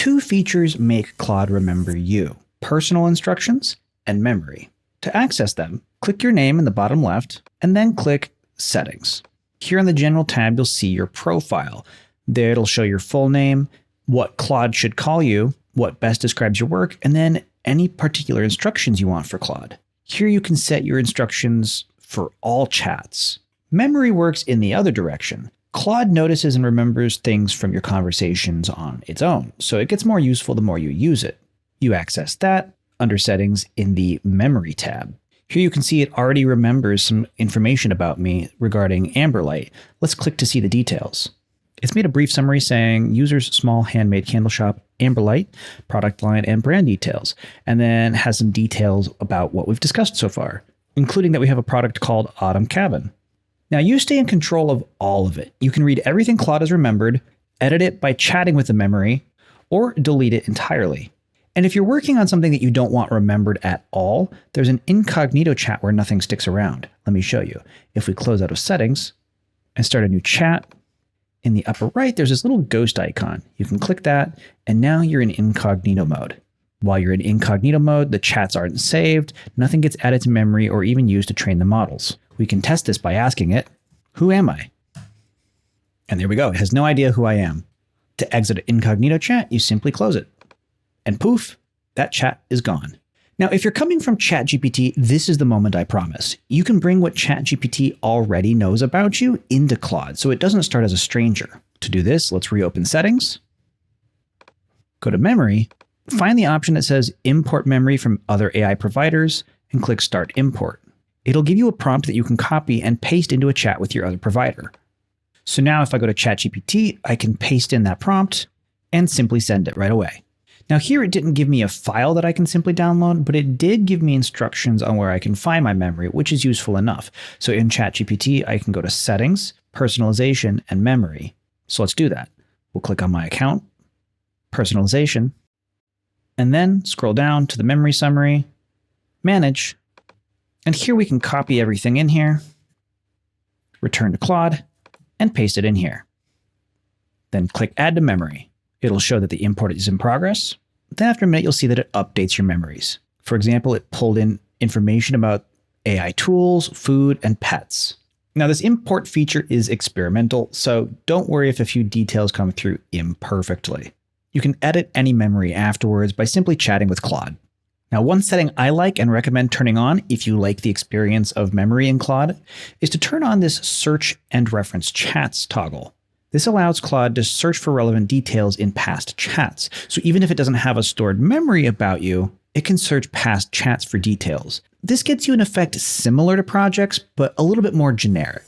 Two features make Claude remember you: personal instructions and memory. To access them, click your name in the bottom left and then click Settings. Here in the General tab, you'll see your profile. There it'll show your full name, what Claude should call you, what best describes your work, and then any particular instructions you want for Claude. Here you can set your instructions for all chats. Memory works in the other direction. Claude notices and remembers things from your conversations on its own, so it gets more useful the more you use it. You access that under Settings in the Memory tab. Here you can see it already remembers some information about me regarding Amberlight. Let's click to see the details. It's made a brief summary saying user's small handmade candle shop, Amberlight, product line, and brand details, and then has some details about what we've discussed so far, including that we have a product called Autumn Cabin. Now you stay in control of all of it. You can read everything Claude has remembered, edit it by chatting with the memory, or delete it entirely. And if you're working on something that you don't want remembered at all, there's an incognito chat where nothing sticks around. Let me show you. If we close out of Settings and start a new chat, in the upper right, there's this little ghost icon. You can click that, and now you're in incognito mode. While you're in incognito mode, the chats aren't saved, nothing gets added to memory or even used to train the models. We can test this by asking it, "Who am I?" And there we go. It has no idea who I am. To exit incognito chat, you simply close it. And poof, that chat is gone. Now, if you're coming from ChatGPT, this is the moment I promise. You can bring what ChatGPT already knows about you into Claude, so it doesn't start as a stranger. To do this, let's reopen Settings, go to Memory, find the option that says Import Memory from Other AI Providers, and click Start Import. It'll give you a prompt that you can copy and paste into a chat with your other provider. So now if I go to ChatGPT, I can paste in that prompt and simply send it right away. Now here it didn't give me a file that I can simply download, but it did give me instructions on where I can find my memory, which is useful enough. So in ChatGPT, I can go to Settings, Personalization, and Memory. So let's do that. We'll click on my account, Personalization, and then scroll down to the Memory Summary, Manage, and here we can copy everything in here, return to Claude, and paste it in here. Then click Add to Memory. It'll show that the import is in progress. Then after a minute, you'll see that it updates your memories. For example, it pulled in information about AI tools, food, and pets. Now this import feature is experimental, so don't worry if a few details come through imperfectly. You can edit any memory afterwards by simply chatting with Claude. Now one setting I like and recommend turning on if you like the experience of memory in Claude is to turn on this Search and Reference Chats toggle. This allows Claude to search for relevant details in past chats. So even if it doesn't have a stored memory about you, it can search past chats for details. This gets you an effect similar to projects, but a little bit more generic.